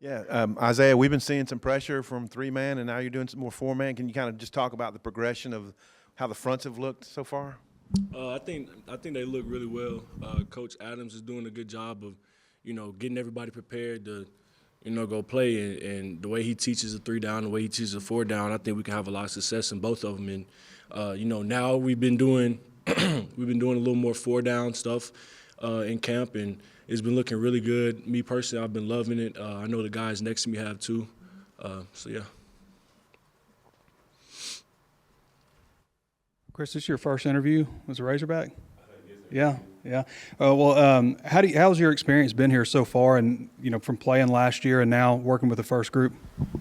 Yeah, Isaiah, we've been seeing some pressure from three-man, and now you're doing some more four-man. Can you kind of just talk about the progression of how the fronts have looked so far? I think they look really well. Coach Adams is doing a good job of, getting everybody prepared to, go play. And the way he teaches a 3-down, the way he teaches a 4-down, I think we can have a lot of success in both of them. And now we've been doing we've been doing a little more 4-down stuff in camp, and it's been looking really good. Me personally, I've been loving it. I know the guys next to me have too. So yeah. Chris, this is your first interview as a Razorback? Yeah, yeah. How's your experience been here so far, and from playing last year and now working with the first group?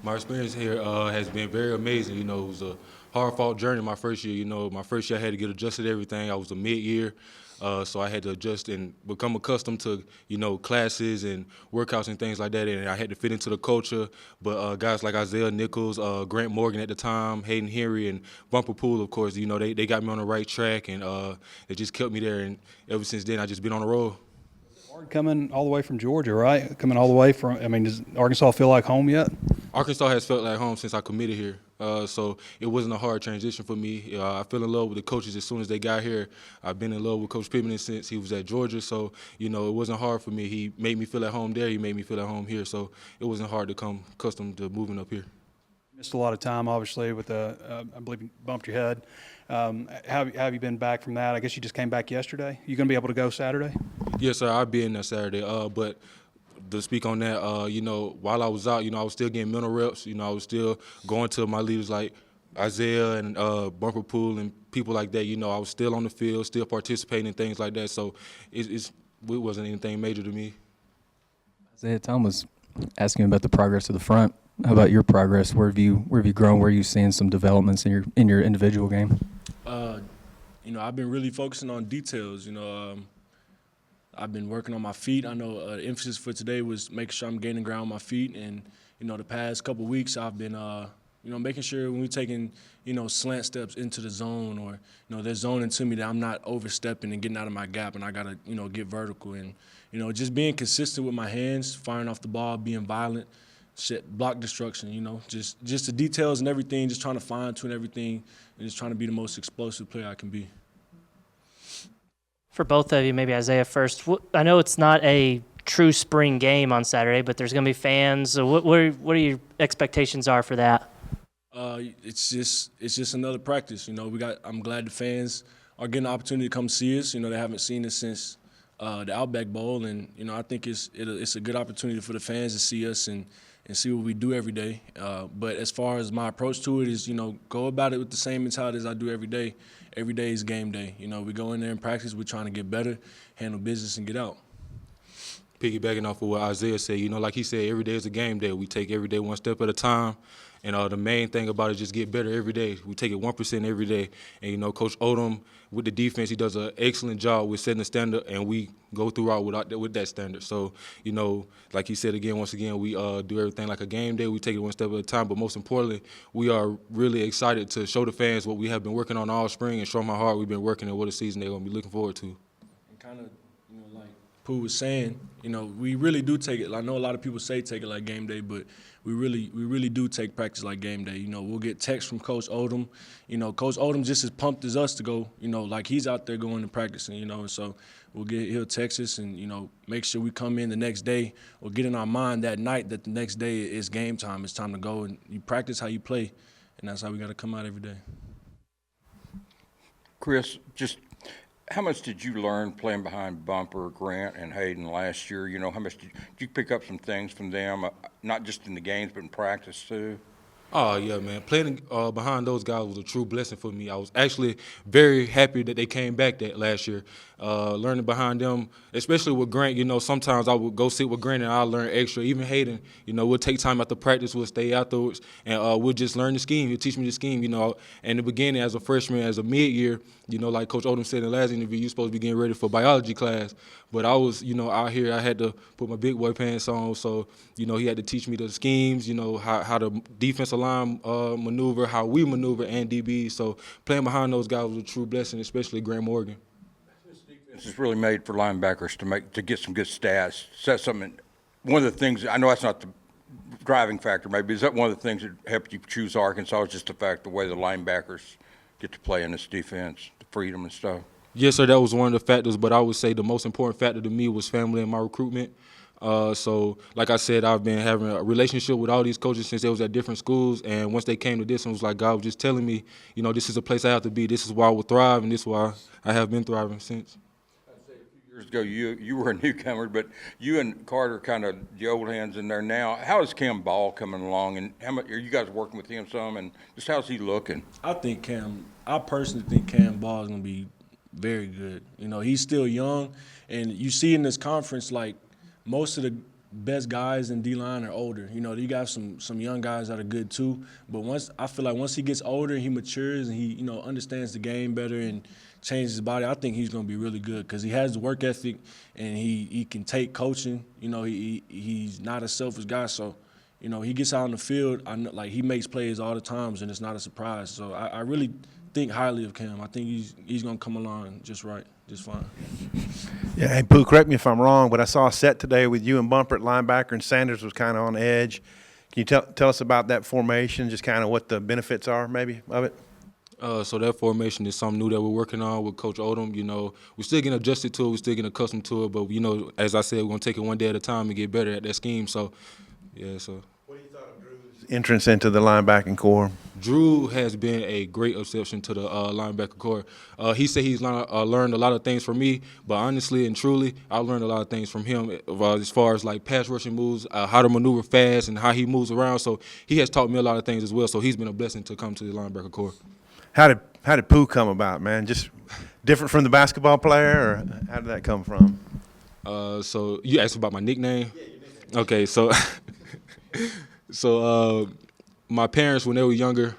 My experience here has been very amazing. It was a hard-fought journey my first year. My first year I had to get adjusted to everything. I was a mid-year, so I had to adjust and become accustomed to, classes and workouts and things like that, and I had to fit into the culture. But guys like Isaiah Nichols, Grant Morgan at the time, Hayden Henry, and Bumper Pooh, of course, they got me on the right track, and it just kept me there. And ever since then, I just been on the road. Coming all the way from Georgia, right? Coming all the way from, does Arkansas feel like home yet? Arkansas has felt like home since I committed here. So it wasn't a hard transition for me. I fell in love with the coaches as soon as they got here. I've been in love with Coach Pittman since he was at Georgia. So, it wasn't hard for me. He made me feel at home there. He made me feel at home here. So it wasn't hard to come accustomed to moving up here. Missed a lot of time, obviously, with I believe you bumped your head. How have you been back from that? I guess you just came back yesterday. You going to be able to go Saturday? Yes, sir. I'll be in there Saturday. But to speak on that, while I was out, I was still getting mental reps. I was still going to my leaders like Isaiah and Bumper Pool and people like that. I was still on the field, still participating in things like that. So it wasn't anything major to me. Isaiah, Tom was asking about the progress of the front. How about your progress? Where have you grown? Where are you seeing some developments in your individual game? I've been really focusing on details. I've been working on my feet. I know the emphasis for today was making sure I'm gaining ground on my feet. And, the past couple of weeks I've been, making sure when we're taking, slant steps into the zone or, they're zoning to me that I'm not overstepping and getting out of my gap and I got to, get vertical. And, just being consistent with my hands, firing off the ball, being violent, block destruction, just the details and everything, just trying to fine-tune everything and just trying to be the most explosive player I can be. For both of you, maybe Isaiah first. I know it's not a true spring game on Saturday, but there's going to be fans. So what are your expectations are for that? It's just another practice. I'm glad the fans are getting the opportunity to come see us. They haven't seen us since the Outback Bowl, and I think it's a good opportunity for the fans to see us and see what we do every day. But as far as my approach to it is, go about it with the same mentality as I do every day. Every day is game day. We go in there and practice. We're trying to get better, handle business, and get out. Piggybacking off of what Isaiah said, like he said, every day is a game day. We take every day one step at a time. And the main thing about it is just get better every day. We take it 1% every day. And, Coach Odom, with the defense, he does an excellent job with setting the standard, and we go throughout with that standard. So, like he said once again, we do everything like a game day. We take it one step at a time. But most importantly, we are really excited to show the fans what we have been working on all spring and show them how hard we've been working and what a season they're going to be looking forward to. And kind of, like Pooh was saying, we really do take it. I know a lot of people say take it like game day, but we really do take practice like game day. We'll get texts from Coach Odom. Coach Odom just as pumped as us to go, like he's out there going and practicing, and so he'll text us and, make sure we come in the next day or get in our mind that night that the next day is game time. It's time to go, and you practice how you play, and that's how we got to come out every day. Chris, just how much did you learn playing behind Bumper, Grant, and Hayden last year? How much did you pick up some things from them, not just in the games but in practice too? Oh, yeah, man. Playing behind those guys was a true blessing for me. I was actually very happy that they came back that last year. Learning behind them, especially with Grant, sometimes I would go sit with Grant and I'll learn extra. Even Hayden, we'll take time after practice, we'll stay afterwards, and we'll just learn the scheme. He'll teach me the scheme, And in the beginning, as a freshman, as a mid-year, like Coach Odom said in the last interview, you're supposed to be getting ready for biology class. But I was, out here, I had to put my big boy pants on. So, he had to teach me the schemes, how the defensive line maneuver, how we maneuver, and DB. So playing behind those guys was a true blessing, especially Grant Morgan. This is really made for linebackers to get some good stats. Set something. One of the things, I know that's not driving factor maybe? Is that one of the things that helped you choose Arkansas, is just the fact, the way the linebackers get to play in this defense, the freedom and stuff? Yes, sir, that was one of the factors, but I would say the most important factor to me was family and my recruitment. So, like I said, I've been having a relationship with all these coaches since they was at different schools, and once they came to this, it was like God was just telling me, you know, this is a place I have to be. This is where I will thrive, and this is why I have been thriving since. Years ago, you were a newcomer, but you and Carter kind of the old hands in there now. How is Cam Ball coming along, and how much are you guys working with him some, and just how's he looking? I personally think Cam Ball is going to be very good. You know, he's still young, and you see in this conference, like, most of the best guys in D-line are older. You know, you got some young guys that are good too. But I feel like once he gets older and he matures and he, you know, understands the game better and changes his body, I think he's going to be really good because he has the work ethic and he can take coaching. You know, he's not a selfish guy. So, you know, he gets out on the field, like he makes plays all the times and it's not a surprise. So I really think highly of Cam. I think he's going to come along just right, just fine. Yeah, hey, Pooh, correct me if I'm wrong, but I saw a set today with you and Bumper at linebacker, and Sanders was kind of on edge. Can you tell us about that formation, just kind of what the benefits are maybe of it? So that formation is something new that we're working on with Coach Odom. You know, we're still getting adjusted to it. We're still getting accustomed to it. But, you know, as I said, we're going to take it one day at a time and get better at that scheme. So, yeah, so. What do you thought of Drew's entrance into the linebacking core? Drew has been a great exception to the linebacker core. He said he's learned a lot of things from me, but honestly and truly, I learned a lot of things from him as far as like pass rushing moves, how to maneuver fast, and how he moves around. So he has taught me a lot of things as well. So he's been a blessing to come to the linebacker core. How did Pooh come about, man? Just different from the basketball player, or how did that come from? So you asked about my nickname? Yeah, your nickname. Okay, so my parents, when they were younger,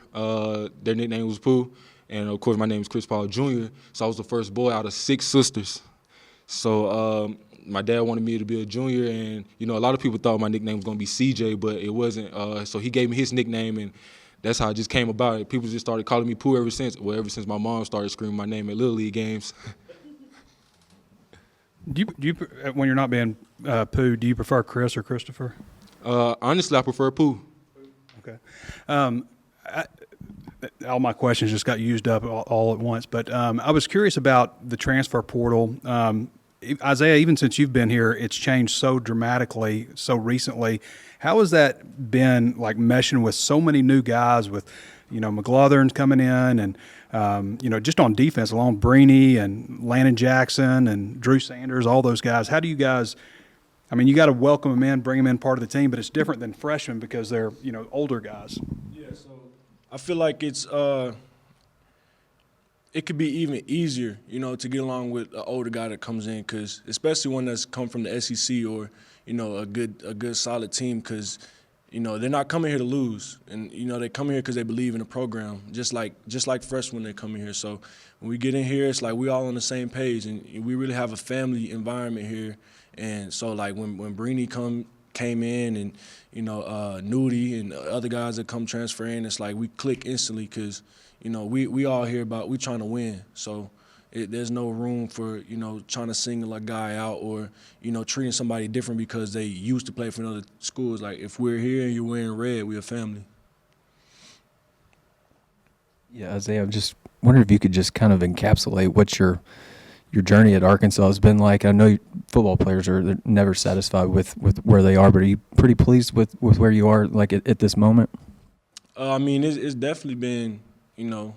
their nickname was Pooh, and of course my name is Chris Paul Jr., so I was the first boy out of 6 sisters. So my dad wanted me to be a junior, and, you know, a lot of people thought my nickname was going to be CJ, but it wasn't. So he gave me his nickname, and that's how it just came about. People just started calling me Pooh ever since my mom started screaming my name at Little League games. Do you when you're not being Pooh, do you prefer Chris or Christopher? Honestly, I prefer Pooh. Okay. All my questions just got used up all at once, but I was curious about the transfer portal. Isaiah, even since you've been here, it's changed so dramatically, so recently. How has that been, like, meshing with so many new guys, with, you know, McLaughlin's coming in, and, you know, just on defense alone, Breeny and Landon Jackson and Drew Sanders, all those guys. How do you guys – I mean, you got to welcome them in, bring them in part of the team, but it's different than freshmen because they're, you know, older guys. Yeah, so I feel like it could be even easier, you know, to get along with an older guy that comes in, because especially one that's come from the SEC or, you know, a good solid team, because, you know, they're not coming here to lose, and, you know, they come here because they believe in the program, just like freshmen they come here. So when we get in here, it's like we all on the same page, and we really have a family environment here. And so, like, when Breeny came in, and, you know, Nudie and other guys that come transfer in, it's like we click instantly, because, you know, we all here about we trying to win. So there's no room for, you know, trying to single a guy out or, you know, treating somebody different because they used to play for another schools. Like, if we're here and you're wearing red, we're a family. Yeah, Isaiah, I'm just wondering if you could just kind of encapsulate what your journey at Arkansas has been like. I know football players are never satisfied with where they are, but are you pretty pleased with where you are, like, at this moment? I mean, it's definitely been, you know,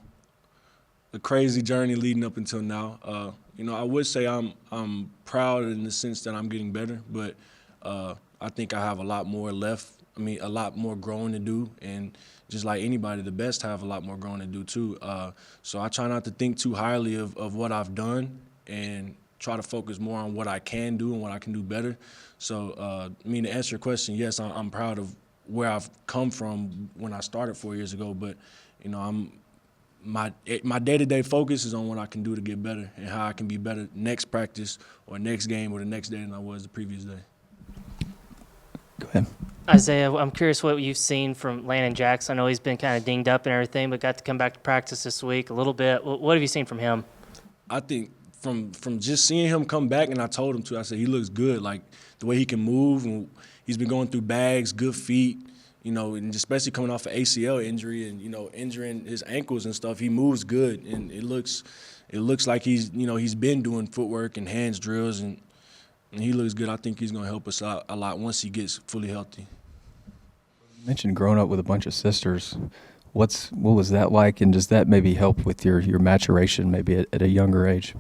a crazy journey leading up until now. You know, I would say I'm proud in the sense that I'm getting better, but I think I have a lot more left. I mean, a lot more growing to do, and just like anybody, the best have a lot more growing to do too. So I try not to think too highly of what I've done, and try to focus more on what I can do and what I can do better. So, I mean, to answer your question, yes, I'm proud of where I've come from when I started 4 years ago, but, you know, my day-to-day focus is on what I can do to get better and how I can be better next practice or next game or the next day than I was the previous day. Go ahead. Isaiah, I'm curious what you've seen from Landon Jackson. I know he's been kind of dinged up and everything, but got to come back to practice this week a little bit. What have you seen from him? I think from just seeing him come back, and I told him to, I said he looks good. Like, the way he can move, and he's been going through bags, good feet, you know, and especially coming off an ACL injury and, you know, injuring his ankles and stuff. He moves good, and it looks like he's, you know, he's been doing footwork and hands drills, and he looks good. I think he's going to help us out a lot once he gets fully healthy. You mentioned growing up with a bunch of sisters. What was that like, and does that maybe help with your maturation maybe at a younger age?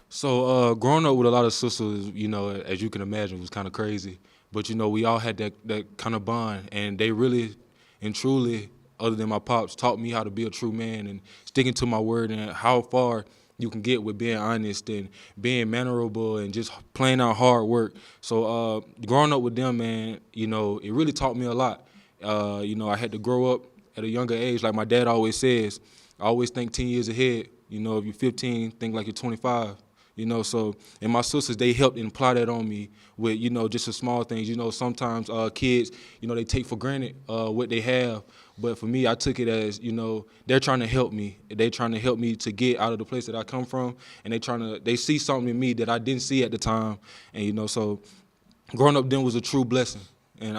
So growing up with a lot of sisters, you know, as you can imagine, was kind of crazy. But, you know, we all had that kind of bond, and they really and truly, other than my pops, taught me how to be a true man and sticking to my word and how far you can get with being honest and being mannerable and just playing out hard work. So growing up with them, man, you know, it really taught me a lot. You know, I had to grow up at a younger age. Like my dad always says, I always think 10 years ahead. You know, if you're 15, think like you're 25. You know, so, and my sisters, they helped imply that on me with, you know, just the small things. You know, sometimes kids, you know, they take for granted what they have. But for me, I took it as, you know, they're trying to help me. They're trying to help me to get out of the place that I come from. And they see something in me that I didn't see at the time. And, you know, so growing up then was a true blessing. And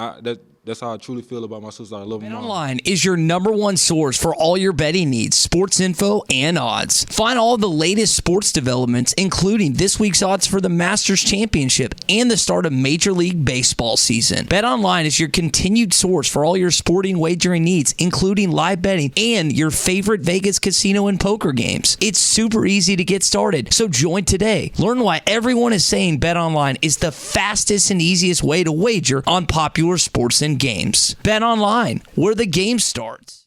that's how I truly feel about my sister. I love them all. BetOnline is your #1 source for all your betting needs, sports info, and odds. Find all the latest sports developments, including this week's odds for the Masters Championship and the start of Major League Baseball season. BetOnline is your continued source for all your sporting wagering needs, including live betting and your favorite Vegas casino and poker games. It's super easy to get started, so join today. Learn why everyone is saying BetOnline is the fastest and easiest way to wager on popular sports and games. Bet online, where the game starts.